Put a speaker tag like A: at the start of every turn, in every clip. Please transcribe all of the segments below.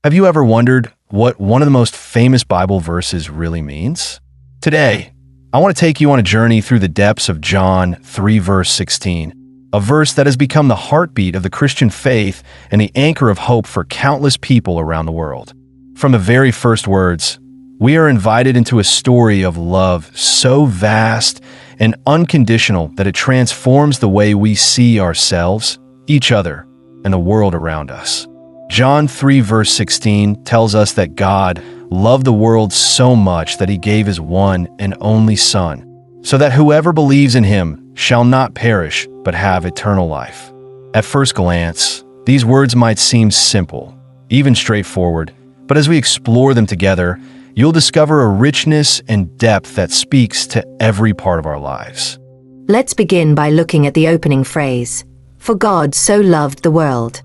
A: Have you ever wondered what one of the most famous Bible verses really means? Today, I want to take you on a journey through the depths of John 3 verse 16, a verse that has become the heartbeat of the Christian faith and the anchor of hope for countless people around the world. From the very first words, we are invited into a story of love so vast and unconditional that it transforms the way we see ourselves, each other, and the world around us. John 3 verse 16 tells us that God loved the world so much that he gave his one and only Son, so that whoever believes in him shall not perish but have eternal life. At first glance, these words might seem simple, even straightforward, but as we explore them together, you'll discover a richness and depth that speaks to every part of our lives.
B: Let's begin by looking at the opening phrase, "For God so loved the world."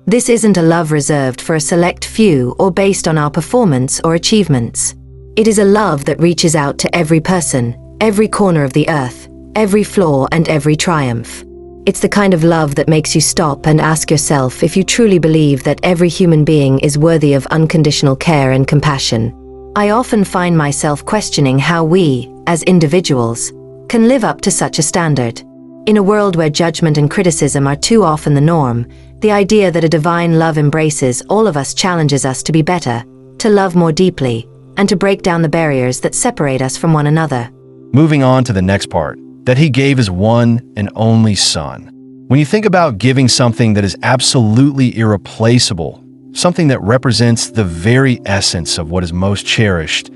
B: This isn't a love reserved for a select few or based on our performance or achievements. It is a love that reaches out to every person, every corner of the earth, every flaw and every triumph. It's the kind of love that makes you stop and ask yourself if you truly believe that every human being is worthy of unconditional care and compassion. I often find myself questioning how we, as individuals, can live up to such a standard. In a world where judgment and criticism are too often the norm, the idea that a divine love embraces all of us challenges us to be better, to love more deeply, and to break down the barriers that separate us from one another.
A: Moving on to the next part, that he gave his one and only Son. When you think about giving something that is absolutely irreplaceable, something that represents the very essence of what is most cherished,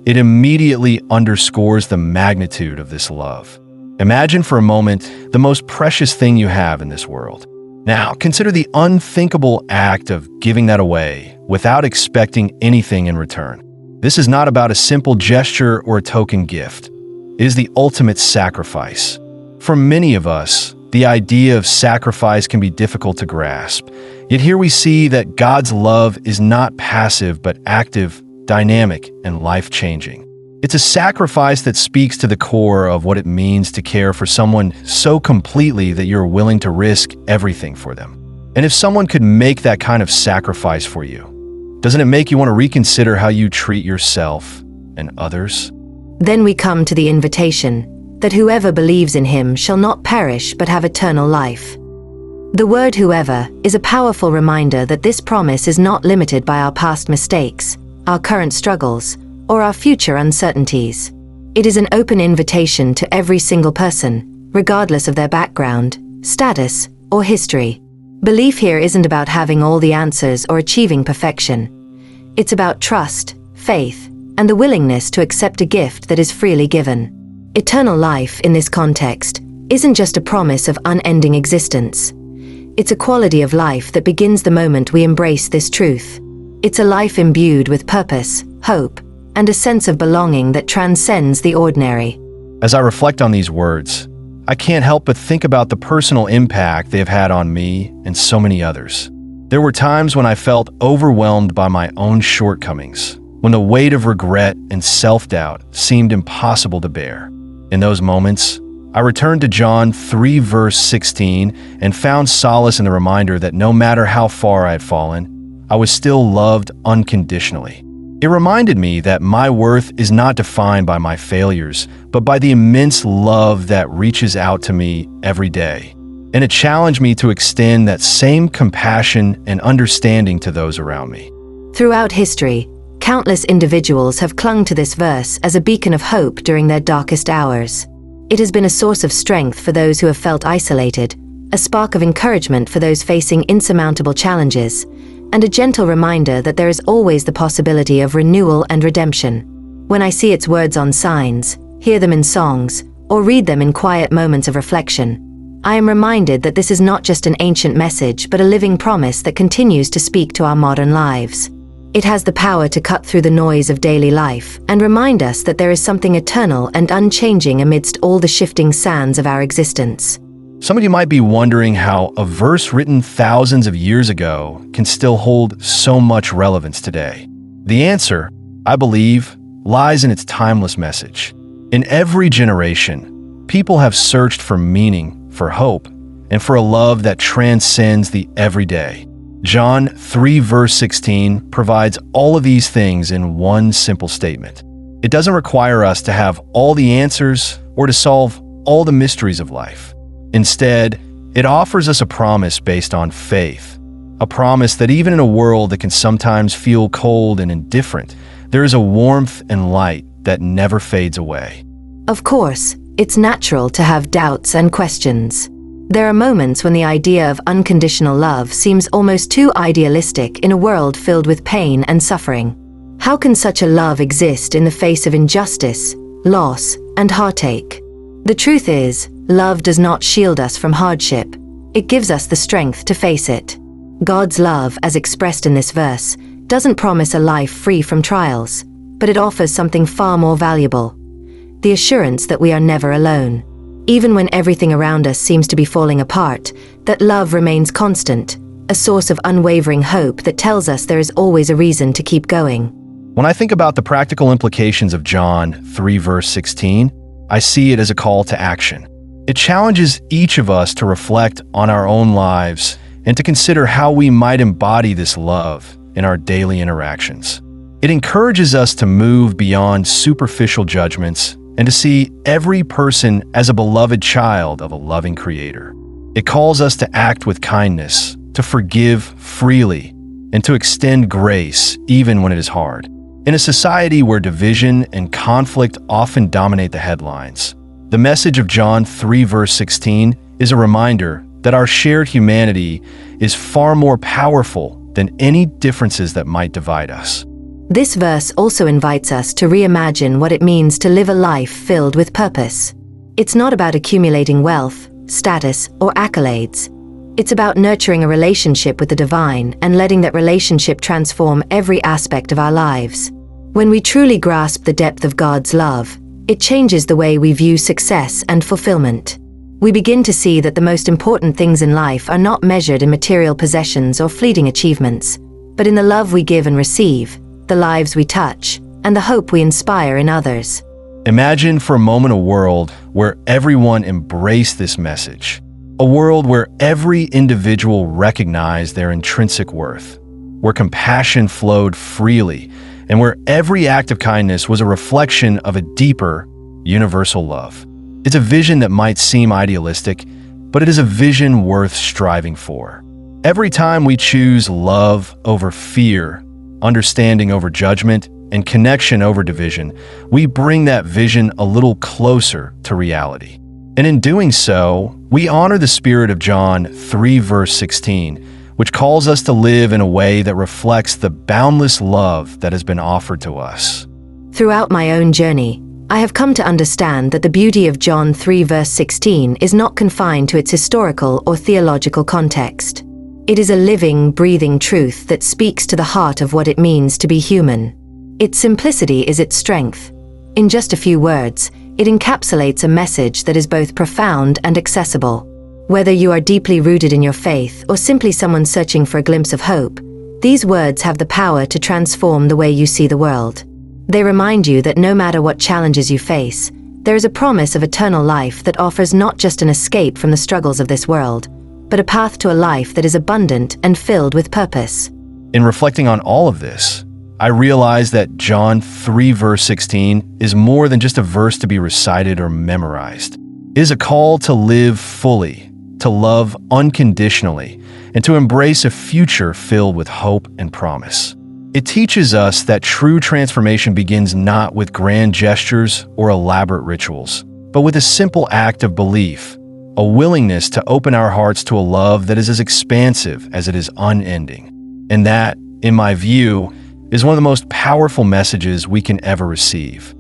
A: it immediately underscores the magnitude of this love. Imagine for a moment the most precious thing you have in this world. Now, consider the unthinkable act of giving that away without expecting anything in return. This is not about a simple gesture or a token gift. It is the ultimate sacrifice. For many of us, the idea of sacrifice can be difficult to grasp. Yet here we see that God's love is not passive but active, dynamic, and life-changing. It's a sacrifice that speaks to the core of what it means to care for someone so completely that you're willing to risk everything for them. And if someone could make that kind of sacrifice for you, doesn't it make you want to reconsider how you treat yourself and others?
B: Then we come to the invitation, that whoever believes in him shall not perish but have eternal life. The word whoever is a powerful reminder that this promise is not limited by our past mistakes, our current struggles, or our future uncertainties. It is an open invitation to every single person, regardless of their background, status, or history. Belief here isn't about having all the answers or achieving perfection. It's about trust, faith, and the willingness to accept a gift that is freely given. Eternal life, in this context, isn't just a promise of unending existence. It's a quality of life that begins the moment we embrace this truth. It's a life imbued with purpose, hope, and a sense of belonging that transcends the ordinary.
A: As I reflect on these words, I can't help but think about the personal impact they have had on me and so many others. There were times when I felt overwhelmed by my own shortcomings, when the weight of regret and self-doubt seemed impossible to bear. In those moments, I returned to John 3 verse 16 and found solace in the reminder that no matter how far I had fallen, I was still loved unconditionally. It reminded me that my worth is not defined by my failures, but by the immense love that reaches out to me every day. And it challenged me to extend that same compassion and understanding to those around me.
B: Throughout history, countless individuals have clung to this verse as a beacon of hope during their darkest hours. It has been a source of strength for those who have felt isolated, a spark of encouragement for those facing insurmountable challenges, and a gentle reminder that there is always the possibility of renewal and redemption. When I see its words on signs, hear them in songs, or read them in quiet moments of reflection, I am reminded that this is not just an ancient message but a living promise that continues to speak to our modern lives. It has the power to cut through the noise of daily life and remind us that there is something eternal and unchanging amidst all the shifting sands of our existence.
A: Some of you might be wondering how a verse written thousands of years ago can still hold so much relevance today. The answer, I believe, lies in its timeless message. In every generation, people have searched for meaning, for hope, and for a love that transcends the everyday. John 3 verse 16 provides all of these things in one simple statement. It doesn't require us to have all the answers or to solve all the mysteries of life. Instead, it offers us a promise based on faith, a promise that even in a world that can sometimes feel cold and indifferent, there is a warmth and light that never fades away.
B: Of course, it's natural to have doubts and questions. There are moments when the idea of unconditional love seems almost too idealistic in a world filled with pain and suffering. How can such a love exist in the face of injustice, loss, and heartache? The truth is, love does not shield us from hardship. It gives us the strength to face it. God's love, as expressed in this verse, doesn't promise a life free from trials, but it offers something far more valuable: the assurance that we are never alone. Even when everything around us seems to be falling apart, that love remains constant, a source of unwavering hope that tells us there is always a reason to keep going.
A: When I think about the practical implications of John 3 verse 16, I see it as a call to action. It challenges each of us to reflect on our own lives and to consider how we might embody this love in our daily interactions. It encourages us to move beyond superficial judgments and to see every person as a beloved child of a loving Creator. It calls us to act with kindness, to forgive freely, and to extend grace even when it is hard. In a society where division and conflict often dominate the headlines, the message of John 3 verse 16 is a reminder that our shared humanity is far more powerful than any differences that might divide us.
B: This verse also invites us to reimagine what it means to live a life filled with purpose. It's not about accumulating wealth, status, or accolades. It's about nurturing a relationship with the divine and letting that relationship transform every aspect of our lives. When we truly grasp the depth of God's love, it changes the way we view success and fulfillment. We begin to see that the most important things in life are not measured in material possessions or fleeting achievements, but in the love we give and receive, the lives we touch, and the hope we inspire in others.
A: Imagine for a moment a world where everyone embraced this message. A world where every individual recognized their intrinsic worth, where compassion flowed freely, and where every act of kindness was a reflection of a deeper, universal love. It's a vision that might seem idealistic, but it is a vision worth striving for. Every time we choose love over fear, understanding over judgment, and connection over division, we bring that vision a little closer to reality. And in doing so, we honor the spirit of John 3 verse 16, which calls us to live in a way that reflects the boundless love that has been offered to us.
B: Throughout my own journey, I have come to understand that the beauty of John 3 verse 16 is not confined to its historical or theological context. It is a living, breathing truth that speaks to the heart of what it means to be human. Its simplicity is its strength. In just a few words, it encapsulates a message that is both profound and accessible. Whether you are deeply rooted in your faith or simply someone searching for a glimpse of hope, these words have the power to transform the way you see the world. They remind you that no matter what challenges you face, there is a promise of eternal life that offers not just an escape from the struggles of this world, but a path to a life that is abundant and filled with purpose.
A: In reflecting on all of this, I realize that John 3 verse 16 is more than just a verse to be recited or memorized. It is a call to live fully, to love unconditionally, and to embrace a future filled with hope and promise. It teaches us that true transformation begins not with grand gestures or elaborate rituals, but with a simple act of belief, a willingness to open our hearts to a love that is as expansive as it is unending. And that, in my view, is one of the most powerful messages we can ever receive.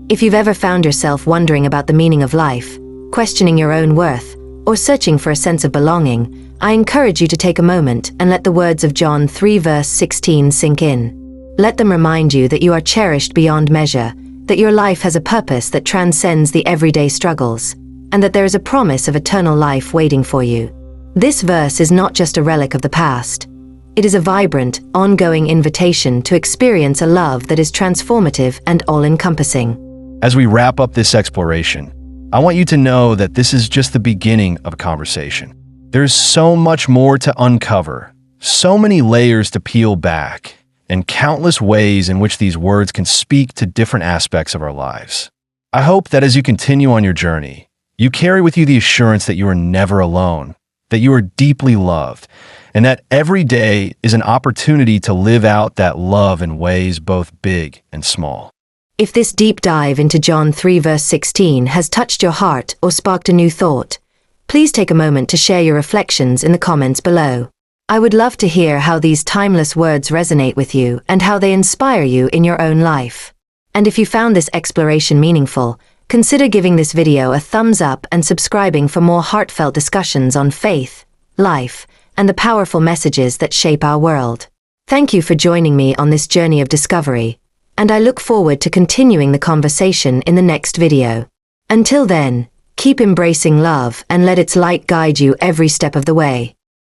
B: If you've ever found yourself wondering about the meaning of life, questioning your own worth, or searching for a sense of belonging, I encourage you to take a moment and let the words of John 3 verse 16 sink in. Let them remind you that you are cherished beyond measure, that your life has a purpose that transcends the everyday struggles, and that there is a promise of eternal life waiting for you. This verse is not just a relic of the past. It is a vibrant, ongoing invitation to experience a love that is transformative and all-encompassing.
A: As we wrap up this exploration, I want you to know that this is just the beginning of a conversation. There's so much more to uncover, So many layers to peel back, and countless ways in which these words can speak to different aspects of our lives. I hope that as you continue on your journey, you carry with you the assurance that you are never alone, that you are deeply loved, and that every day is an opportunity to live out that love in ways both big and small.
B: If this deep dive into John 3 verse 16 has touched your heart or sparked a new thought, please take a moment to share your reflections in the comments below. I would love to hear how these timeless words resonate with you and how they inspire you in your own life. And if you found this exploration meaningful, consider giving this video a thumbs up and subscribing for more heartfelt discussions on faith, life, and the powerful messages that shape our world. Thank you for joining me on this journey of discovery, and I look forward to continuing the conversation in the next video. Until then, keep embracing love and let its light guide you every step of the way.